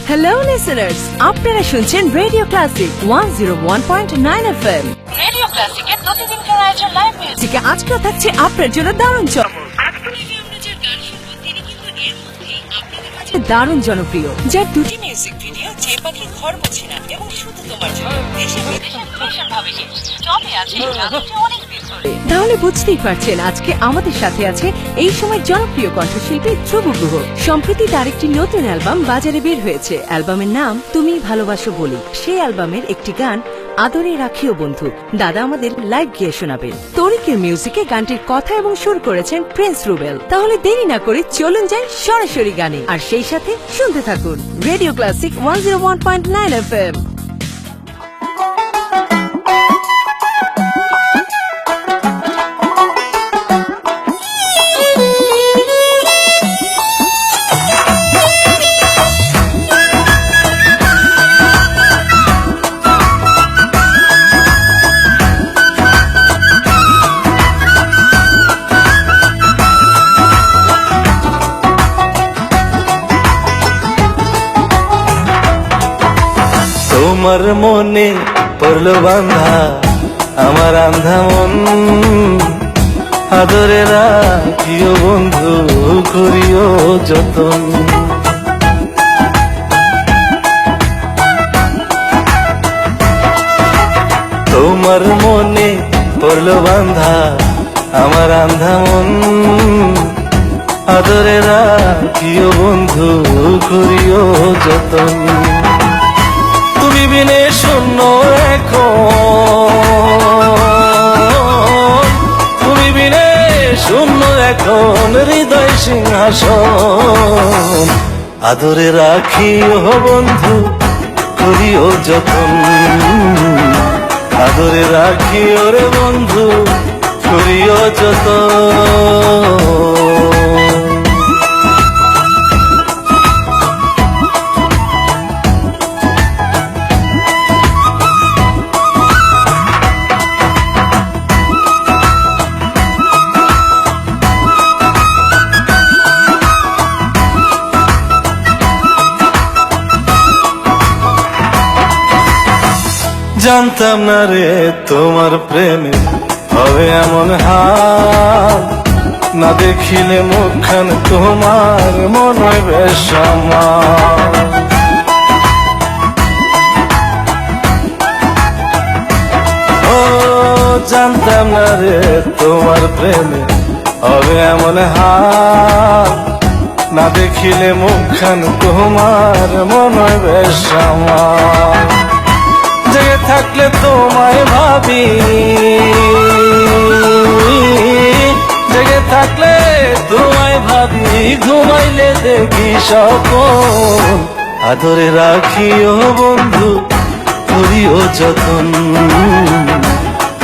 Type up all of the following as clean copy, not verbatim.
Hello listeners, আপনারা শুনছেন radio classic 101.9 FM। Radio ক্লাসিকের প্রতিদিনকার আয়োজন লাইভ মিউজিক। আজকে থাকছে আপনার জন্য দারুণ দারুণ জনপ্রিয়, যার দুটি মিউজিক ভিডিও যে পাখি ঘর মোছে না এবং শুধু তোমার জন্য দেশে বিদেশে ভীষণভাবে হিট। টপে আছে গানটি অনেক দিন ধরে। তাহলে বুঝতেই পারছেন আজকে আমাদের সাথে আছে এই সময় জনপ্রিয় কণ্ঠশিল্পী ধ্রুব গুহ। সম্প্রতি তার একটি নতুন অ্যালবাম বাজারে বের হয়েছে। অ্যালবামের নাম তুমি ভালোবাসো বলি। সেই অ্যালবামের একটি গান আদরে রাখিও বন্ধু দাদা আমাদের লাইভ গিয়ে শোনাবেন। তরিকের মিউজিকে গানটির কথা এবং সুর করেছেন প্রিন্স রুবেল। তাহলে দেরি না করে চলুন যাই সরাসরি গানে, আর সেই সাথে শুনতে থাকুন রেডিও ক্লাসিক 101.9 FM। তোমার মনে পড়লো বান্ধা আমার আন্ধা মন, আদরে রাখিও বন্ধু করিও যতন। তোমার মনে পড়লো বান্ধা আমার আন্ধা মন, আদরে রাখিও বন্ধু করিও যতন। তুমি বিনে শূন্য এখন, তুমি বিনে শূন্য এখন হৃদয় সিংহাসন, আদরে রাখিও বন্ধু করিও যতন, আদরে রাখিও রে বন্ধু করিও যতন। জানতাম না রে তোমার প্রেমে হবে এমন হাল, না দেখিলে মুখখান তোমার মন হয় বেশ আমার। ও জানতাম না রে তোমার প্রেমে হবে এমন হাল, না দেখিলে মুখখান তোমার মন হয় বেশ আমার। জেগে থাকলে তোমায় ভাবি, জেগে থাকলে তোমায় ভাবি, ঘুমাইলে দেখি স্বপ্ন, আদরে রাখিও বন্ধু করিও যতন,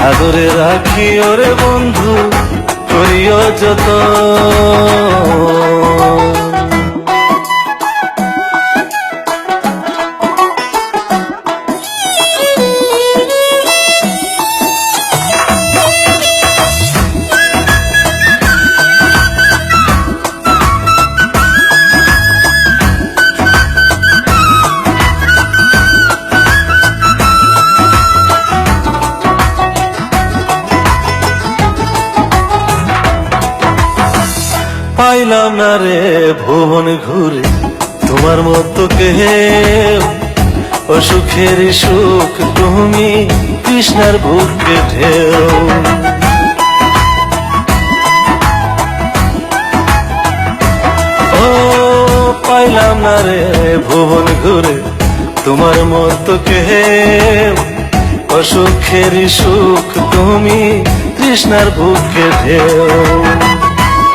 আদরে রাখিও রে বন্ধু করিও যতন। পাইলাম না রে ভুবন ঘুরে তোমার মতো কেউ, ও সুখের সুখ তুমি কৃষ্ণার বুকে ঢেউ। ও পাইলাম না রে ভুবন ঘুরে তোমার মতো কেউ, ও সুখের সুখ তুমি কৃষ্ণার বুকে ঢেউ।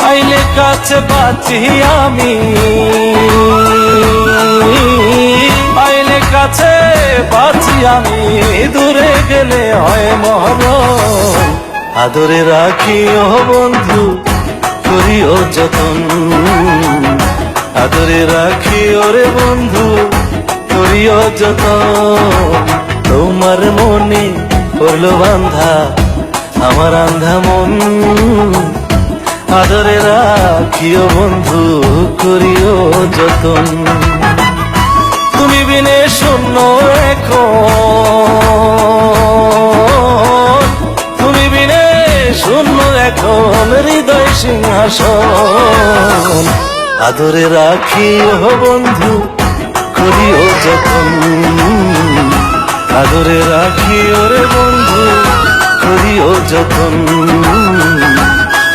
আইলে কাছে বাঁচি আমি, আইলে কাছে বাঁচি আমি, দূরে গেলে হয় মরণ, আদরে রাখিও বন্ধু করিও যতন, আদরে রাখিও রে বন্ধু করিও যতন। তোমার মনে পড়লো বান্ধা আমার আন্ধা মন, আদরে রাখিও বন্ধু করিও যতন। বিনে শূন্য এখন, তুমি বিনে শূন্য এখন হৃদয় সিংহাসন। আদরে রাখি ও বন্ধু করিও যতন, আদরে রাখি ওরে বন্ধু করিও যতন,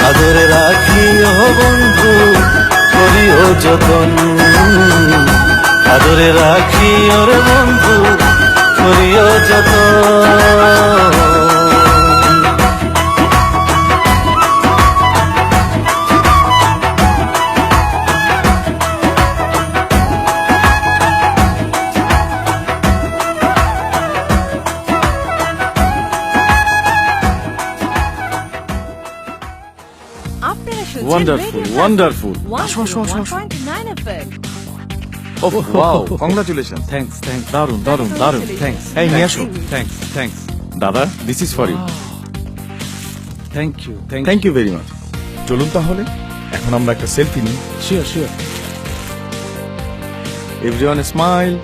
আদরে রাখি ও বন্ধু করিও যতন, আদরে রাখি ওরে বন্ধু করিও যতন। আপনারা শুনছেন Wonderful, Radio wonderful. Plus আসো, আসো, আসো, আসো। 101.9 FM Oh, wow, congratulations. Thanks thanks দারুন, দারুন, দারুন। থ্যাঙ্কস এই নিয়ে আসো। থ্যাঙ্কস থ্যাঙ্কস দাদা, this is for you. Thank you Thank you very much. চলুন তাহলে, এখন আমরা একটা সেলফি নিই। Sure sure Everyone smile.